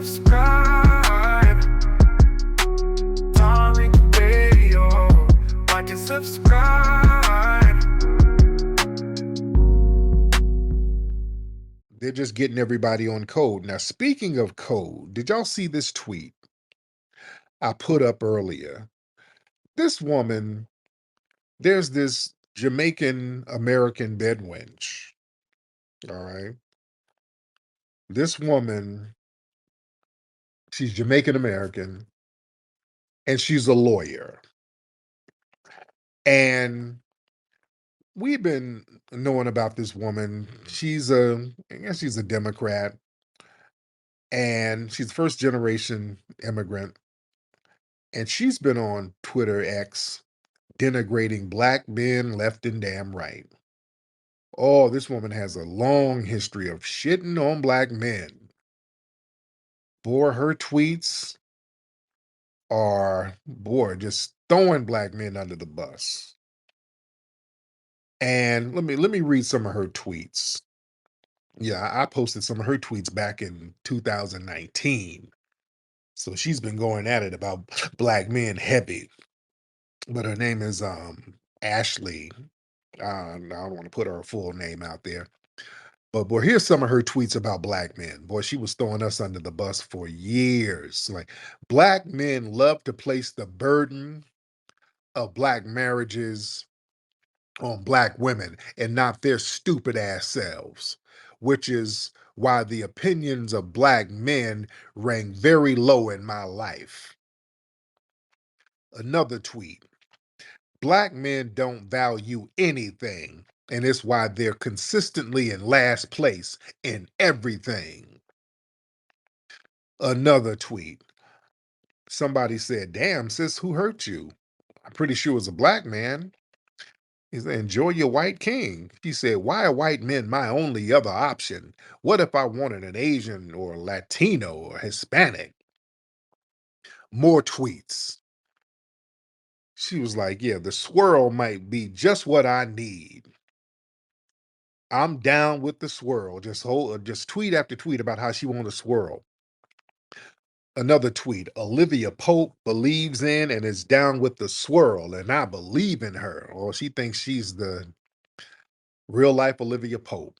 subscribe. Darling Radio. Like and subscribe. They're just getting everybody on code. Now, speaking of code, did y'all see this tweet I put up earlier? This woman, there's this Jamaican American bed wench. All right. This woman, she's Jamaican American and she's a lawyer. And we've been knowing about this woman. I guess she's a Democrat, and she's first generation immigrant. And she's been on Twitter X denigrating black men left and damn right. Oh, this woman has a long history of shitting on black men. Boy, her tweets are, boy, just throwing black men under the bus. And let me read some of her tweets. Yeah, I posted some of her tweets back in 2019. So she's been going at it about black men heavy. But her name is Ashley. I don't want to put her full name out there. But boy, here's some of her tweets about black men. Boy, she was throwing us under the bus for years. Like, black men love to place the burden of black marriages on black women and not their stupid ass selves, which is why the opinions of black men rang very low in my life. Another tweet. Black men don't value anything, and it's why they're consistently in last place in everything. Another tweet. Somebody said, "Damn, sis, who hurt you?" I'm pretty sure it was a black man. He said, "Enjoy your white king." She said, "Why are white men my only other option? What if I wanted an Asian or Latino or Hispanic?" More tweets. She was like, "Yeah, the swirl might be just what I need. I'm down with the swirl." Just tweet after tweet about how she want a swirl. Another tweet. Olivia Pope believes in and is down with the swirl, and I believe in her. Or she thinks she's the real life Olivia Pope.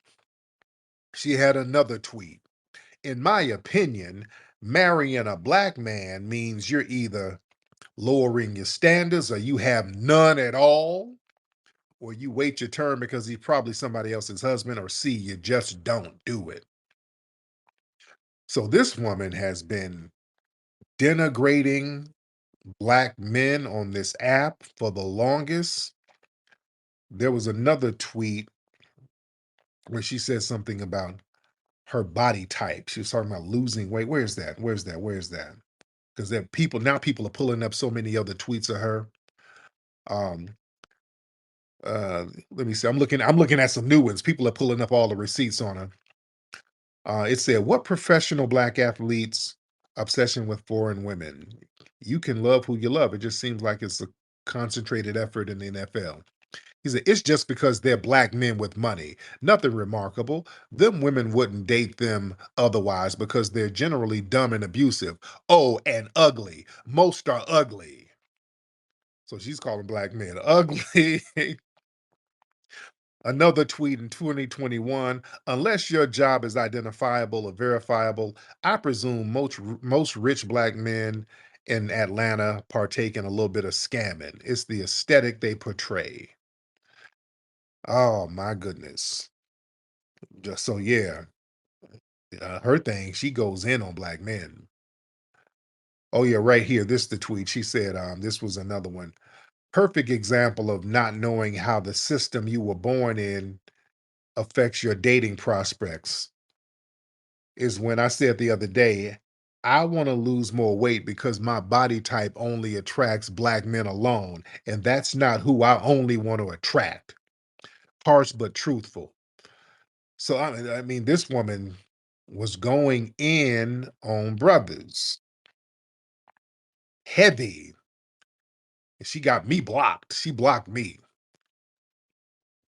She had another tweet. In my opinion, marrying a black man means you're either lowering your standards or you have none at all, or you wait your turn because he's probably somebody else's husband, or C, you just don't do it. So this woman has been denigrating black men on this app for the longest. There was another tweet where she said something about her body type. She was talking about losing weight. Where's that? Where's that? Where's that? Because there people are pulling up so many other tweets of her. Um, Let me see. I'm looking at some new ones. People are pulling up all the receipts on her. It said, "What professional black athletes obsession with foreign women? You can love who you love. It just seems like it's a concentrated effort in the NFL." He said, "It's just because they're black men with money. Nothing remarkable. Them women wouldn't date them otherwise because they're generally dumb and abusive. Oh, and ugly. Most are ugly." So she's calling black men ugly. Another tweet in 2021, "Unless your job is identifiable or verifiable, I presume most rich black men in Atlanta partake in a little bit of scamming. It's the aesthetic they portray." Oh my goodness. Just so yeah, her thing, she goes in on black men. Oh yeah, right here. This is the tweet. She said, this was another one. "Perfect example of not knowing how the system you were born in affects your dating prospects is when I said the other day, I want to lose more weight because my body type only attracts black men alone, and that's not who I only want to attract." Harsh but truthful. So I mean, this woman was going in on brothers heavy. She got me blocked. She blocked me.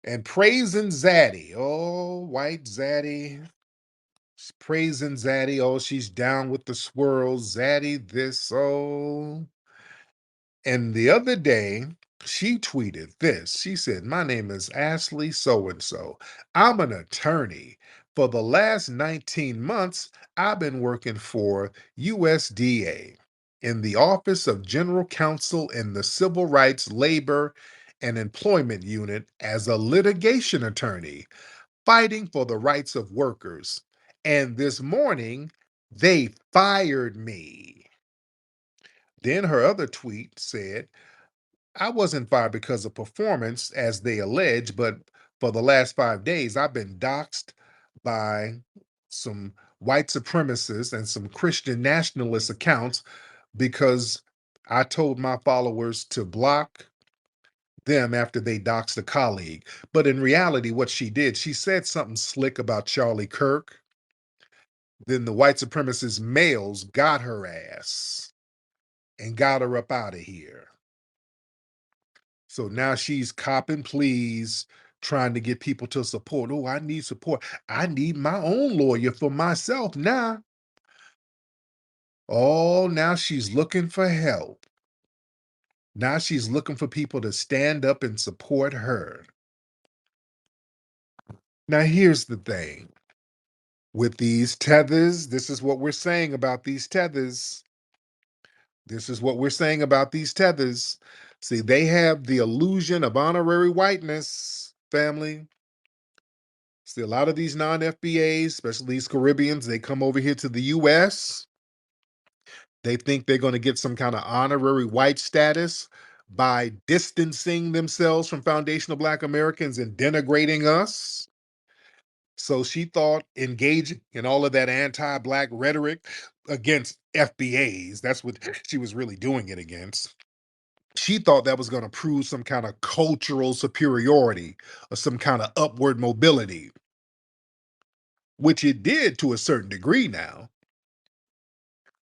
And praising Zaddy. Oh, white Zaddy. She's praising Zaddy. Oh, she's down with the swirls. Zaddy, this, oh. And the other day, she tweeted this. She said, "My name is Ashley so and so. I'm an attorney. For the last 19 months, I've been working for USDA in the Office of General Counsel in the Civil Rights, Labor, and Employment Unit as a litigation attorney, fighting for the rights of workers. And this morning, they fired me." Then her other tweet said, "I wasn't fired because of performance, as they allege, but for the last 5 days, I've been doxxed by some white supremacists and some Christian nationalist accounts because I told my followers to block them after they doxed a colleague." But in reality, what she did, she said something slick about Charlie Kirk. Then the white supremacist males got her ass and got her up out of here. So now she's copping pleas, trying to get people to support. Oh, I need support. I need my own lawyer for myself now. Oh, now she's looking for help. Now she's looking for people to stand up and support her. Now, here's the thing with these tethers, this is what we're saying about these tethers. This is what we're saying about these tethers. See, they have the illusion of honorary whiteness, family. See, a lot of these non-FBAs, especially these Caribbeans, they come over here to the US. They think they're going to get some kind of honorary white status by distancing themselves from foundational Black Americans and denigrating us. So she thought engaging in all of that anti-Black rhetoric against FBAs, that's what she was really doing it against. She thought that was going to prove some kind of cultural superiority or some kind of upward mobility, which it did to a certain degree now,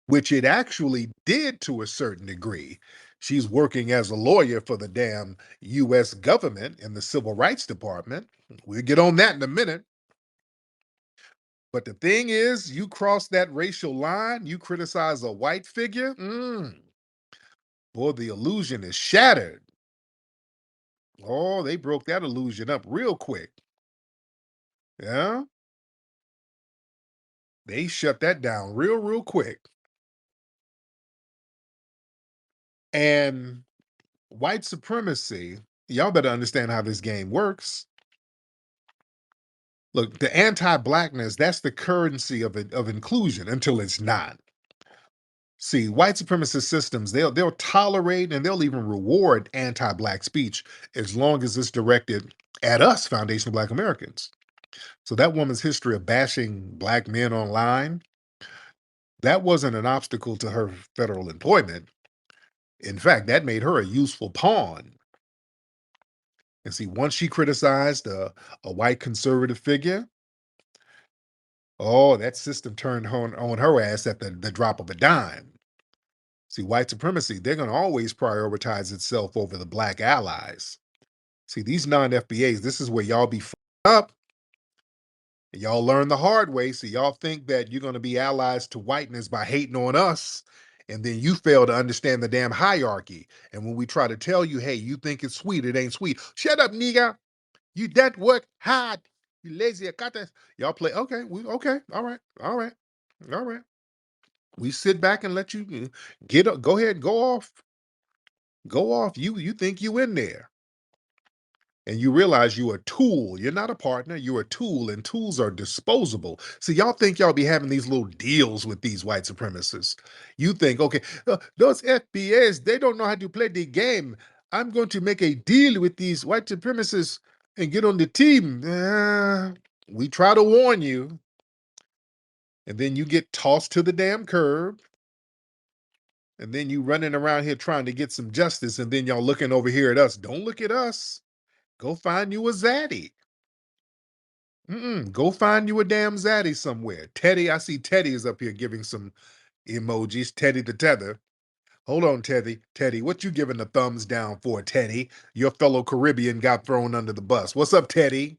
which it actually did to a certain degree. She's working as a lawyer for the damn US government in the Civil Rights Department. We'll get on that in a minute. But the thing is, you cross that racial line, you criticize a white figure, boy, the illusion is shattered. Oh, they broke that illusion up real quick. Yeah, they shut that down real quick. And white supremacy, y'all better understand how this game works. Look, the anti-blackness, that's the currency of inclusion until it's not. See, white supremacist systems, they'll tolerate and they'll even reward anti-black speech as long as it's directed at us, foundational Black Americans. So that woman's history of bashing Black men online, that wasn't an obstacle to her federal employment. In fact, that made her a useful pawn. And see, once she criticized a white conservative figure, oh, that system turned on her ass at the drop of a dime. See, white supremacy, they're going to always prioritize itself over the Black allies. See, these non-FBAs, this is where y'all be up. Y'all learn the hard way. So y'all think that you're going to be allies to whiteness by hating on us. And then you fail to understand the damn hierarchy. And when we try to tell you, hey, you think it's sweet, it ain't sweet. Shut up, nigga. You that work hard. You lazy. Y'all play. Okay. Okay. All right. All right. All right. We sit back and let you get up. Go ahead. Go off. Go off. You think you in there. And you realize you're a tool. You're not a partner. You're a tool, and tools are disposable. See, y'all think y'all be having these little deals with these white supremacists. You think, okay, those FBAs, they don't know how to play the game. I'm going to make a deal with these white supremacists and get on the team. We try to warn you, and then you get tossed to the damn curb, and then you running around here trying to get some justice, and then y'all looking over here at us. Don't look at us. Go find you a zaddy. Go find you a damn zaddy somewhere. Teddy, I see Teddy is up here giving some emojis. Teddy the tether. Hold on, Teddy. Teddy, what you giving the thumbs down for, Teddy? Your fellow Caribbean got thrown under the bus. What's up, Teddy?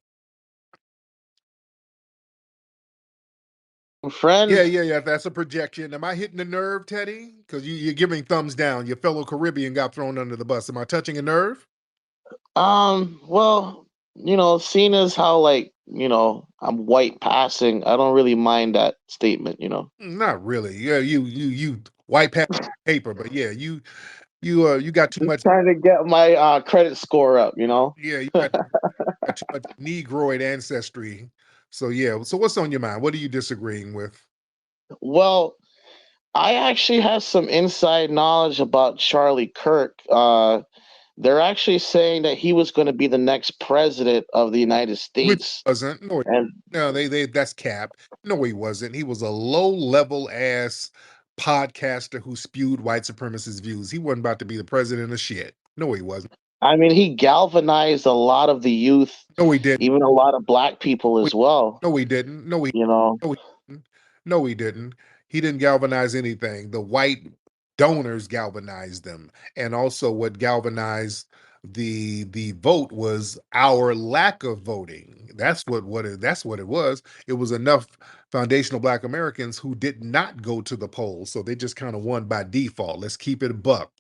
Yeah, friend. yeah, yeah. That's a projection. Am I hitting the nerve, Teddy? Because you're giving thumbs down. Your fellow Caribbean got thrown under the bus. Am I touching a nerve? Well, seeing as how like, I'm white passing, I don't really mind that statement. Not really. Yeah, you white paper, but yeah, you got too Just much. trying to get my credit score up. Yeah, you got too much Negroid ancestry. So yeah. So what's on your mind? What are you disagreeing with? Well, I actually have some inside knowledge about Charlie Kirk. They're actually saying that he was going to be the next president of the United Which States. wasn't. No, And no, they that's cap. No, he wasn't. He was a low level ass podcaster who spewed white supremacist views. He wasn't about to be the president of shit. No, he wasn't. I mean, he galvanized a lot of the youth, No, he didn't. even a lot of black people We as well. no, he didn't. You know, No, he didn't. No, he didn't. He didn't galvanize anything. The white donors galvanized them. And also what galvanized the vote was our lack of voting. That's what it was. It was enough foundational black Americans who did not go to the polls. So they just kind of won by default. Let's keep it a buck.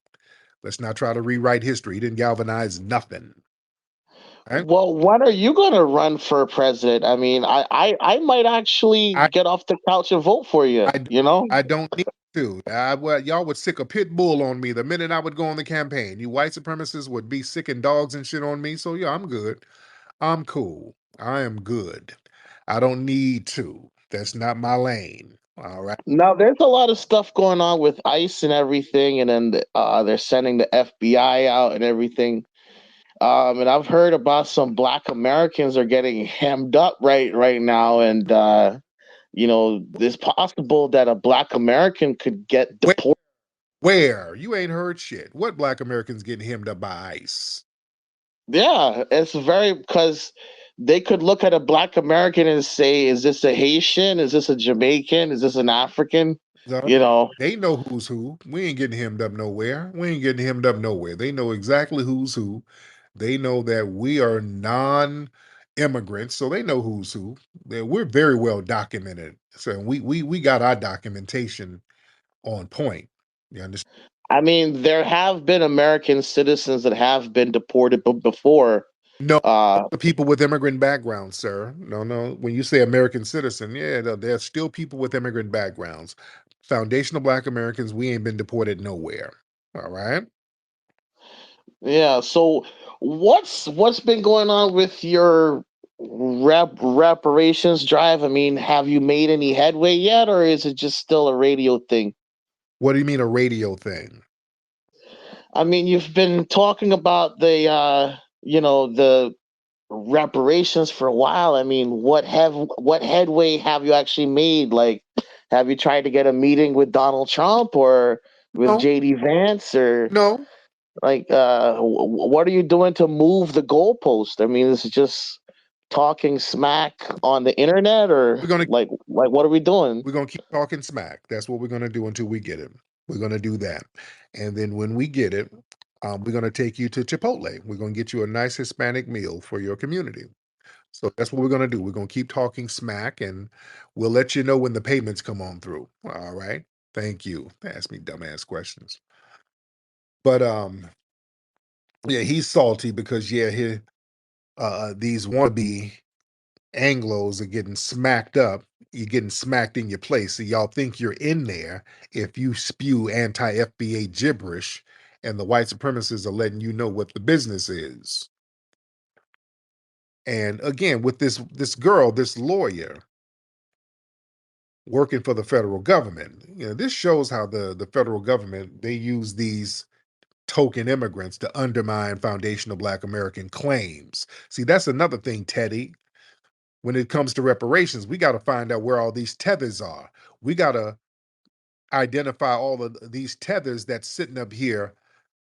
Let's not try to rewrite history. He didn't galvanize nothing. Right? well, when are you going to run for president? I mean, I might actually I get off the couch and vote for you. I You know, I don't need to. Well, y'all would sick a pit bull on me the minute I would go on the campaign. You white supremacists would be sicking dogs and shit on me. So yeah, I'm good. I'm cool. I am good. I don't need to. That's not my lane. All right. now there's a lot of stuff going on with ICE and everything, and then they're sending the FBI out and everything. And I've heard about some Black Americans are getting hemmed up right now, and it's possible that a Black American could get Where, deported. where? You ain't heard shit. What black Americans getting hemmed up by ICE? Yeah, it's very because they could look at a Black American and say, "Is this a Haitian? Is this a Jamaican? Is this an African?" So, You know. they know who's who. We ain't getting hemmed up nowhere. We ain't getting hemmed up nowhere. They know exactly who's who. They know that we are non-immigrants, so they know who's who. We're very well documented. So we got our documentation on point. You understand? I mean, there have been American citizens that have been deported before. No, Uh, the people with immigrant backgrounds, sir. No, no. When you say American citizen, yeah, there's still people with immigrant backgrounds. Foundational Black Americans, we ain't been deported nowhere. All right. yeah. So, what's been going on with your reparations drive? I mean, have you made any headway yet, or is it just still a radio thing? What do you mean a radio thing? I mean, you've been talking about the reparations for a while. I mean, what headway have you actually made? Like, have you tried to get a meeting with Donald Trump or with No, JD Vance or no. like what are you doing to move the goalpost? I mean, is it just talking smack on the internet or We're gonna like what are we doing? we're gonna keep talking smack. That's what we're gonna do until we get it. We're gonna do that, and then when we get it, we're gonna take you to Chipotle. We're gonna get you a nice Hispanic meal for your community. So that's what we're gonna do. We're gonna keep talking smack, and we'll let you know when the payments come on through. All right. Thank you. Ask me dumbass questions. But yeah, he's salty because yeah, these wannabe Anglos are getting smacked up. You're getting smacked in your place. So y'all think you're in there if you spew anti-FBA gibberish, and the white supremacists are letting you know what the business is. And again, with this girl, this lawyer working for the federal government, this shows how the federal government, they use these token immigrants to undermine foundational Black American claims. See, that's another thing, Teddy. When it comes to reparations, we got to find out where all these tethers are. We got to identify all of these tethers that's sitting up here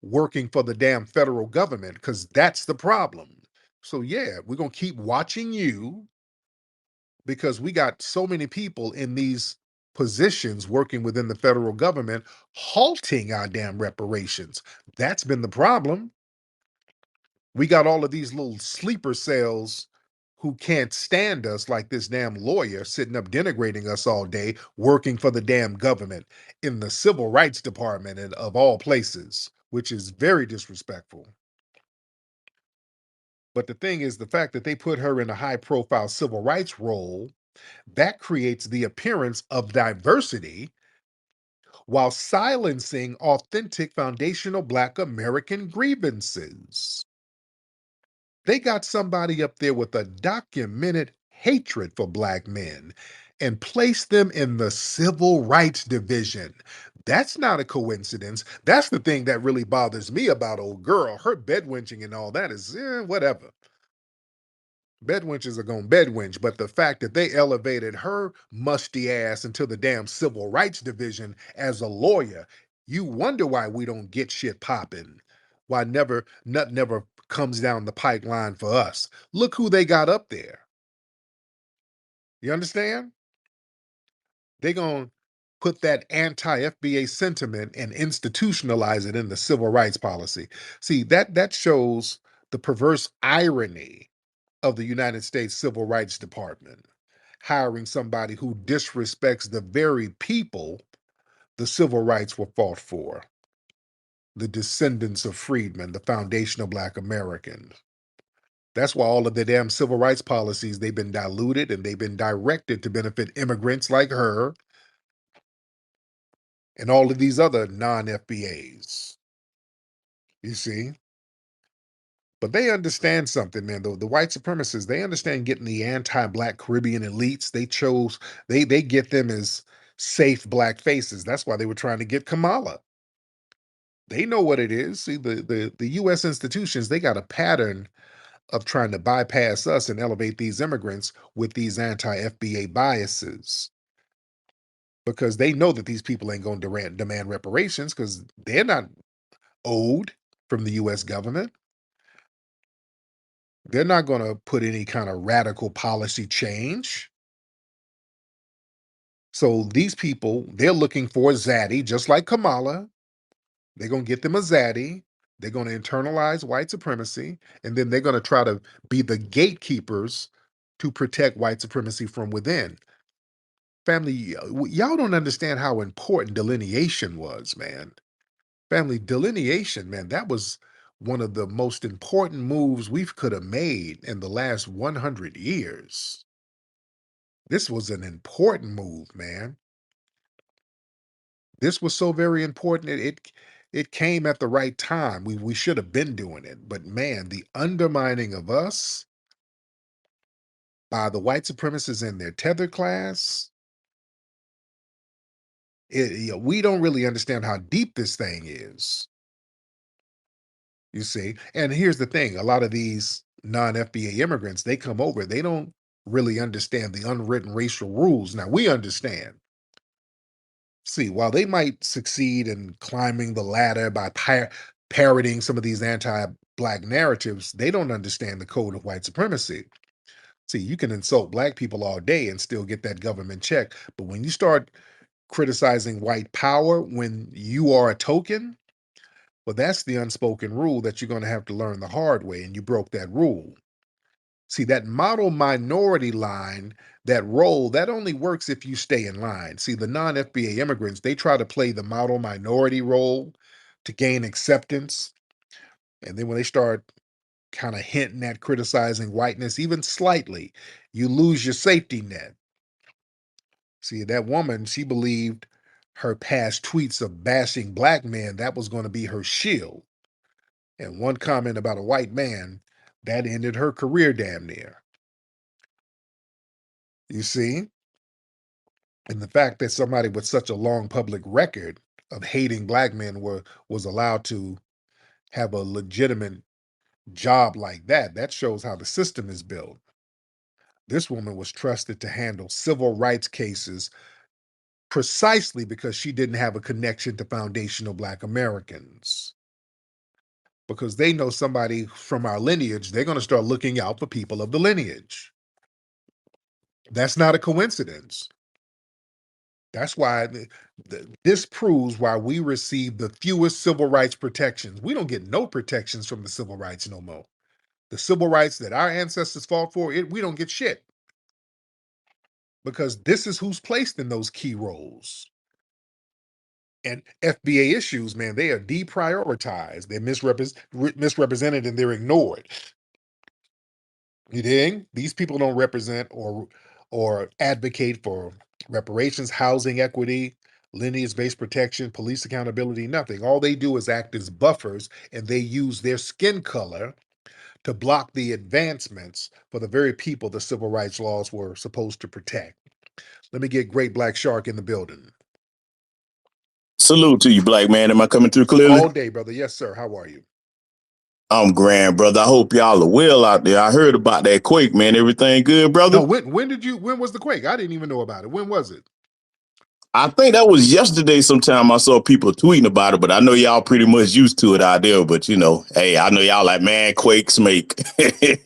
working for the damn federal government, because that's the problem. So yeah, we're gonna keep watching you, because we got so many people in these positions working within the federal government halting our damn reparations. That's been the problem. We got all of these little sleeper cells who can't stand us like this damn lawyer sitting up denigrating us all day, working for the damn government in the civil rights department and of all places, which is very disrespectful. But the thing is, the fact that they put her in a high profile civil rights role, that creates the appearance of diversity while silencing authentic foundational Black American grievances. They got somebody up there with a documented hatred for Black men and placed them in the Civil Rights Division. That's not a coincidence. That's the thing that really bothers me about old girl. Her bedwenching and all that is whatever. Bedwenches are going to bedwench, but the fact that they elevated her musty ass into the damn Civil Rights Division as a lawyer, you wonder why we don't get shit popping. Why nothing never comes down the pipeline for us. Look who they got up there. You understand? They going to put that anti-FBA sentiment and institutionalize it in the civil rights policy. See, that shows the perverse irony of the United States Civil Rights Department, hiring somebody who disrespects the very people the civil rights were fought for, the descendants of freedmen, the foundation of Black Americans. That's why all of the damn civil rights policies, they've been diluted and they've been directed to benefit immigrants like her and all of these other non-FBAs. You see? But they understand something, man. The white supremacists, they understand getting the anti-Black Caribbean elites. They get them as safe Black faces. That's why they were trying to get Kamala. They know what it is. See, the US institutions, they got a pattern of trying to bypass us and elevate these immigrants with these anti-FBA biases. Because they know that these people ain't going to demand reparations because they're not owed from the US government. They're not going to put any kind of radical policy change. So these people, they're looking for a zaddy, just like Kamala. They're going to get them a zaddy. They're going to internalize white supremacy, and then they're going to try to be the gatekeepers to protect white supremacy from within. Family, y'all don't understand how important delineation was, man. Family, delineation, man, that was one of the most important moves we could have made in the last 100 years. This was an important move, man. This was so very important. It came at the right time. We should have been doing it. But man, the undermining of us by the white supremacists in their tether class, we don't really understand how deep this thing is. You see, and here's the thing: a lot of these non-FBA immigrants, they come over, they don't really understand the unwritten racial rules. Now we understand. See, while they might succeed in climbing the ladder by parroting some of these anti-Black narratives, they don't understand the code of white supremacy. See, you can insult Black people all day and still get that government check, but when you start criticizing white power when you are a token, well, that's the unspoken rule that you're going to have to learn the hard way, and you broke that rule. See, that model minority line, that role, that only works if you stay in line. See, the non FBA immigrants, they try to play the model minority role to gain acceptance. And then when they start kind of hinting at criticizing whiteness, even slightly, you lose your safety net. See, that woman, she believed her past tweets of bashing Black men, that was going to be her shield. And one comment about a white man, that ended her career damn near. You see? And the fact that somebody with such a long public record of hating Black men was allowed to have a legitimate job like that, that shows how the system is built. This woman was trusted to handle civil rights cases precisely because she didn't have a connection to foundational Black Americans. Because they know somebody from our lineage, they're going to start looking out for people of the lineage. That's not a coincidence. That's why this proves why we receive the fewest civil rights protections. We don't get no protections from the civil rights no more. The civil rights that our ancestors fought for, we don't get shit. Because this is who's placed in those key roles. And FBA issues, man, they are deprioritized. They're misrepresented and they're ignored. You dig? These people don't represent or advocate for reparations, housing equity, lineage-based protection, police accountability, nothing. All they do is act as buffers, and they use their skin color to block the advancements for the very people the civil rights laws were supposed to protect. Let me get Great Black Shark in the building. Salute to you, black man. Am I coming through clearly? All day, brother. Yes, sir. How are you? I'm grand, brother. I hope y'all are well out there. I heard about that quake, man. Everything good, brother? No, when was the quake? I didn't even know about it. When was it? I think that was yesterday sometime. I saw people tweeting about it, but I know y'all pretty much used to it out there. But, you know, hey, I know y'all like, man, quakes make,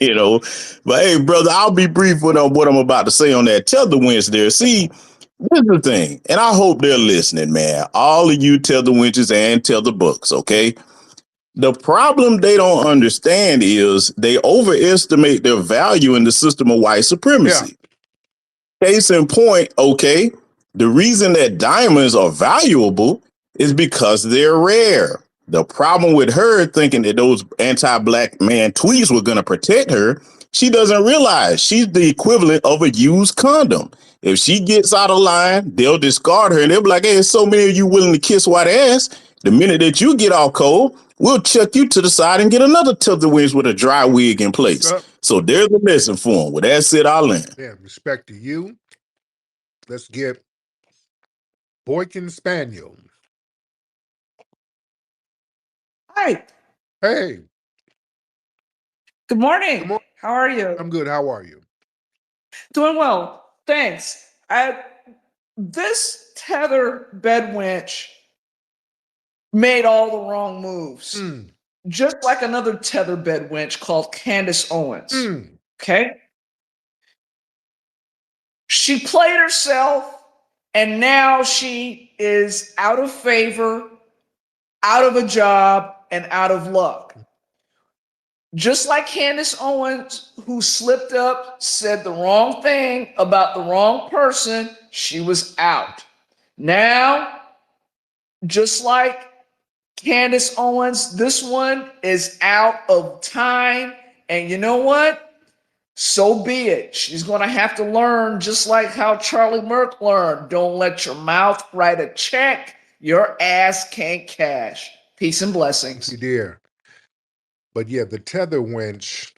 you know. But, hey, brother, I'll be brief with what I'm about to say on that tether winch there. See, here's the thing, and I hope they're listening, man. All of you tether winches and tether books, okay? The problem they don't understand is they overestimate their value in the system of white supremacy. Case in point, okay, the reason that diamonds are valuable is because they're rare. The problem with her thinking that those anti-black man tweets were going to protect her, she doesn't realize she's the equivalent of a used condom. If she gets out of line, they'll discard her and they'll be like, hey, there's so many of you willing to kiss white ass. The minute that you get off cold, we'll chuck you to the side and get another tether winch with a dry wig in place. So there's a lesson for them. With that said, I'll land. Yeah, respect to you. Let's get Boykin Spaniel. Hi. Hey. Good morning. How are you? I'm good. How are you? Doing well. Thanks. This tether bed winch made all the wrong moves. Just like another tether bed winch called Candace Owens. Okay? She played herself, and now she is out of favor, out of a job, and out of luck. Just like Candace Owens, who slipped up, said the wrong thing about the wrong person, she was out. Now, just like Candace Owens, this one is out of time. And you know what? So be it. She's going to have to learn, just like how Charlie Merck learned. Don't let your mouth write a check your ass can't cash. Peace and blessings. Thank you, dear. But yeah, the tether winch,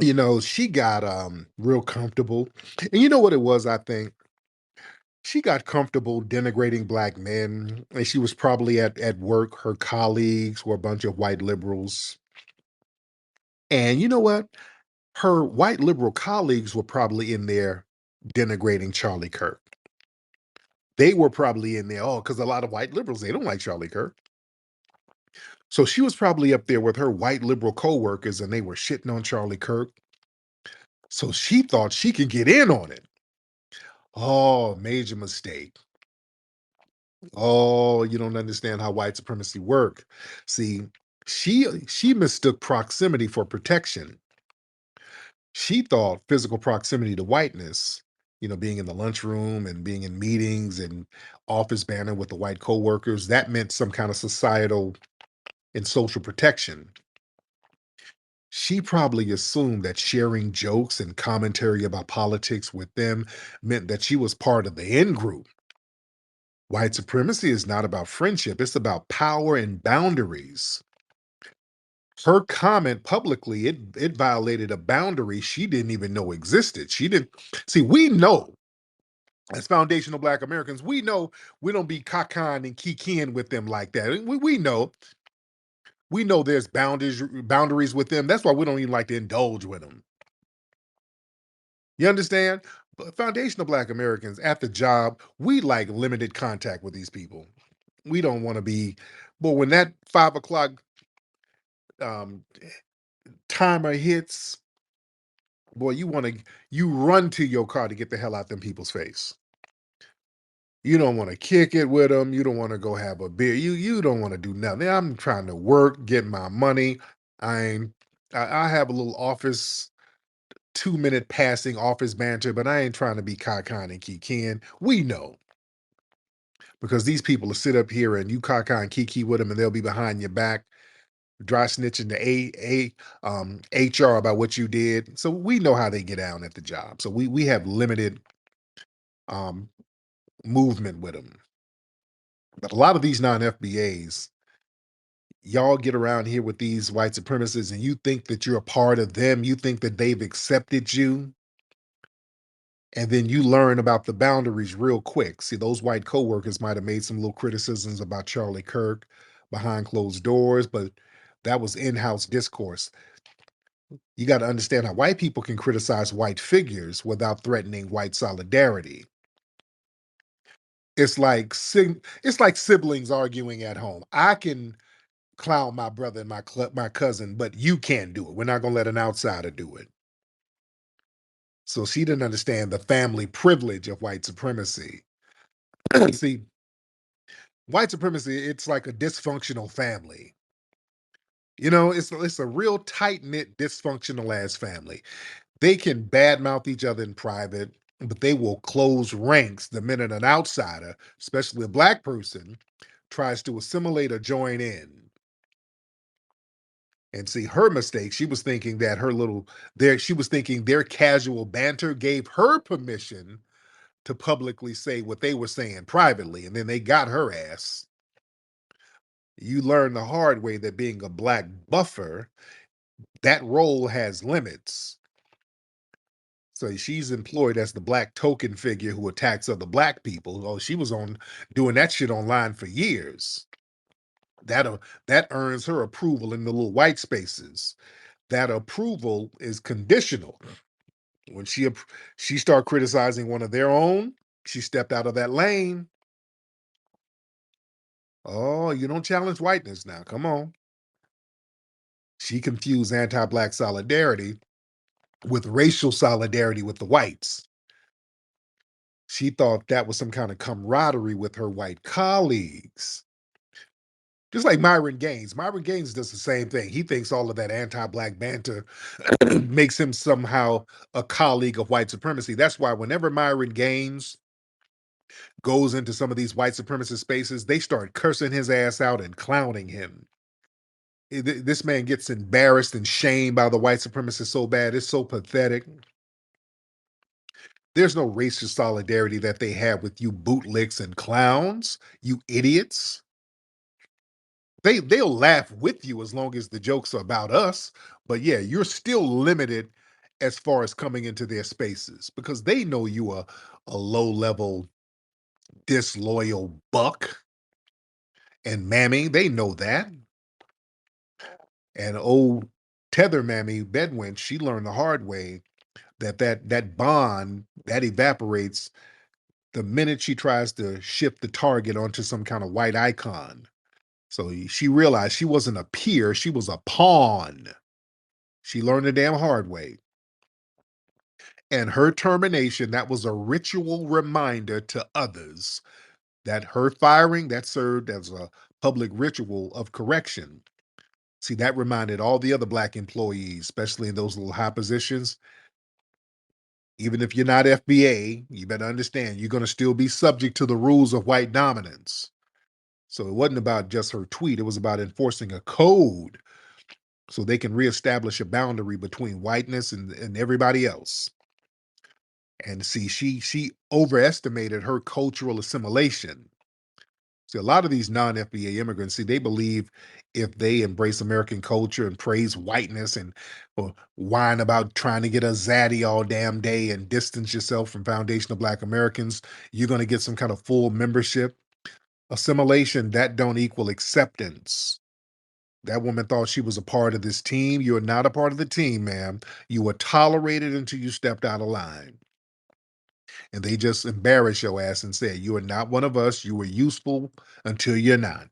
you know, she got real comfortable. And you know what it was, I think? She got comfortable denigrating black men. And she was probably at work. Her colleagues were a bunch of white liberals. And you know what? Her white liberal colleagues were probably in there denigrating Charlie Kirk. They were probably in there, because a lot of white liberals, they don't like Charlie Kirk. So she was probably up there with her white liberal coworkers and they were shitting on Charlie Kirk. So she thought she could get in on it. Oh, major mistake. Oh, you don't understand how white supremacy work. See, she mistook proximity for protection. She thought physical proximity to whiteness, you know, being in the lunchroom and being in meetings and office banner with the white coworkers, that meant some kind of societal and social protection. She probably assumed that sharing jokes and commentary about politics with them meant that she was part of the in group. White supremacy is not about friendship, it's about power and boundaries. Her comment publicly, it violated a boundary she didn't even know existed. She didn't see, we know as foundational Black Americans, we know we don't be cockeying and kikiing with them like that. We know there's boundaries with them. That's why we don't even like to indulge with them. You understand? But foundational Black Americans at the job, we like limited contact with these people. We don't want to be, but when that 5 o'clock timer hits, boy, you run to your car to get the hell out them people's face. You don't want to kick it with them. You don't want to go have a beer. You don't want to do nothing. I'm trying to work, get my money. I'm I have a little office 2-minute passing office banter, but I ain't trying to be cockeyed and kikiing. We know because these people will sit up here and you cockeye and kiki with them, and they'll be behind your back, dry snitching to HR about what you did. So we know how they get down at the job. So we have limited um, movement with them. But a lot of these non-FBAs, y'all get around here with these white supremacists and you think that you're a part of them. You think that they've accepted you. And then you learn about the boundaries real quick. See, those white coworkers might have made some little criticisms about Charlie Kirk behind closed doors, but that was in-house discourse. You got to understand how white people can criticize white figures without threatening white solidarity. It's like siblings arguing at home. I can clown my brother and my cousin, but you can't do it. We're not going to let an outsider do it. So she didn't understand the family privilege of white supremacy. See, white supremacy, it's like a dysfunctional family. You know, it's a real tight-knit, dysfunctional ass family. They can badmouth each other in private, but they will close ranks the minute an outsider, especially a black person, tries to assimilate or join in. And see, her mistake, she was thinking that she was thinking their casual banter gave her permission to publicly say what they were saying privately, and then they got her ass. You learn the hard way that being a black buffer, that role has limits. So she's employed as the black token figure who attacks other black people. Oh, she was on doing that shit online for years. That earns her approval in the little white spaces. That approval is conditional. When she started criticizing one of their own, she stepped out of that lane. Oh, you don't challenge whiteness now. Come on. She confused anti-black solidarity with racial solidarity with the whites. She thought that was some kind of camaraderie with her white colleagues. Just like Myron Gaines. Myron Gaines does the same thing. He thinks all of that anti-black banter makes him somehow a colleague of white supremacy. That's why whenever Myron Gaines goes into some of these white supremacist spaces, they start cursing his ass out and clowning him. This man gets embarrassed and shamed by the white supremacists so bad. It's so pathetic. There's no racial solidarity that they have with you bootlicks and clowns, you idiots. They'll laugh with you as long as the jokes are about us. But yeah, you're still limited as far as coming into their spaces because they know you are a low-level, disloyal buck and mammy. They know that. And old tether mammy Bedwin, she learned the hard way that bond that evaporates the minute she tries to shift the target onto some kind of white icon. So she realized she wasn't a peer, she was a pawn. She learned the damn hard way. And her termination, that was a ritual reminder to others that her firing, that served as a public ritual of correction. See, that reminded all the other black employees, especially in those little high positions, even if you're not FBA, you better understand you're going to still be subject to the rules of white dominance. So it wasn't about just her tweet, it was about enforcing a code so they can reestablish a boundary between whiteness and everybody else. And see, she overestimated her cultural assimilation. See, a lot of these non-FBA immigrants, see, they believe if they embrace American culture and praise whiteness and or whine about trying to get a zaddy all damn day and distance yourself from foundational Black Americans, you're going to get some kind of full membership. Assimilation, that don't equal acceptance. That woman thought she was a part of this team. You're not a part of the team, ma'am. You were tolerated until you stepped out of line. And they just embarrass your ass and say, you are not one of us. You were useful until you're not.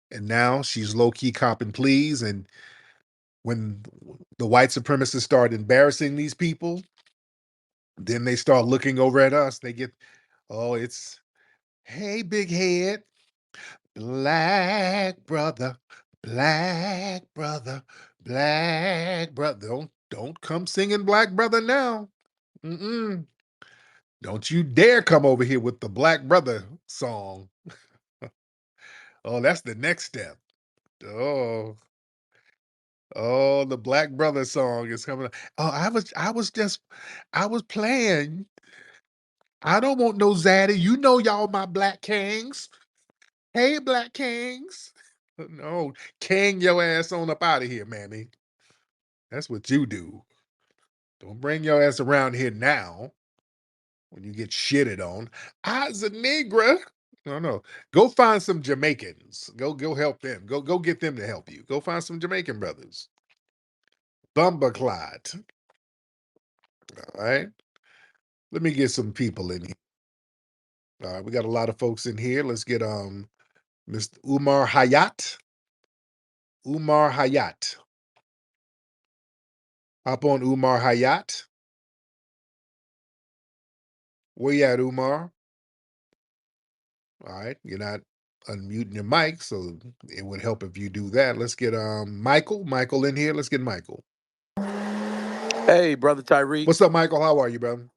And now she's low-key copping pleas. And when the white supremacists start embarrassing these people, then they start looking over at us. They get, oh, it's, hey, big head, black brother, Black brother, black brother. Don't come singing black brother now. Mm-mm. Don't you dare come over here with the black brother song. Oh, that's the next step. Oh, oh, the black brother song is coming. Oh, I was playing. I don't want no zaddy. You know y'all my black kings. Hey, black kings. No, king your ass on up out of here, mammy. That's what you do. Don't bring your ass around here now when you get shitted on. I's a Negra. No. Go find some Jamaicans. Go help them. Go get them to help you. Go find some Jamaican brothers. Bumberclot. All right. Let me get some people in here. All right, we got a lot of folks in here. Let's get Mr. Umar Hayat. Umar Hayat. Hop on Umar Hayat. Where you at, Umar? All right, you're not unmuting your mic, so it would help if you do that. Let's get Michael in here. Let's get Michael. Hey, brother Tariq. What's up, Michael? How are you, brother?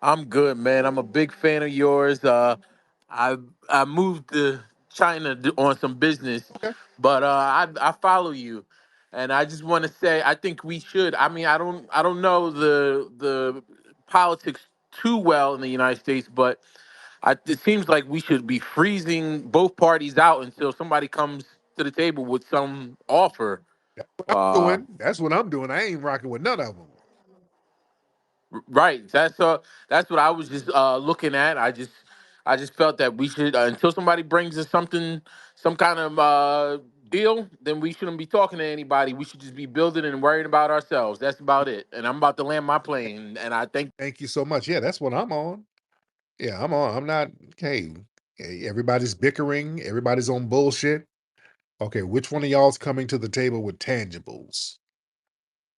I'm good, man. I'm a big fan of yours. I moved to China on some business, Okay. but I follow you, and I just want to say I think we should. I mean, I don't know the politics too well in the United States, but it seems like we should be freezing both parties out until somebody comes to the table with some offer. That's what I'm Uh, doing. That's what I'm doing. I ain't rocking with none of them. Right. That's what I was just looking at. I just felt that we should until somebody brings us something, some kind of deal, then we shouldn't be talking to anybody. We should just be building and worrying about ourselves. That's about it. And I'm about to land my plane. And I think Thank you so much. Yeah, that's what I'm on. Yeah, I'm on. I'm not. Hey, everybody's bickering. Everybody's on bullshit. Okay, which one of y'all's coming to the table with tangibles?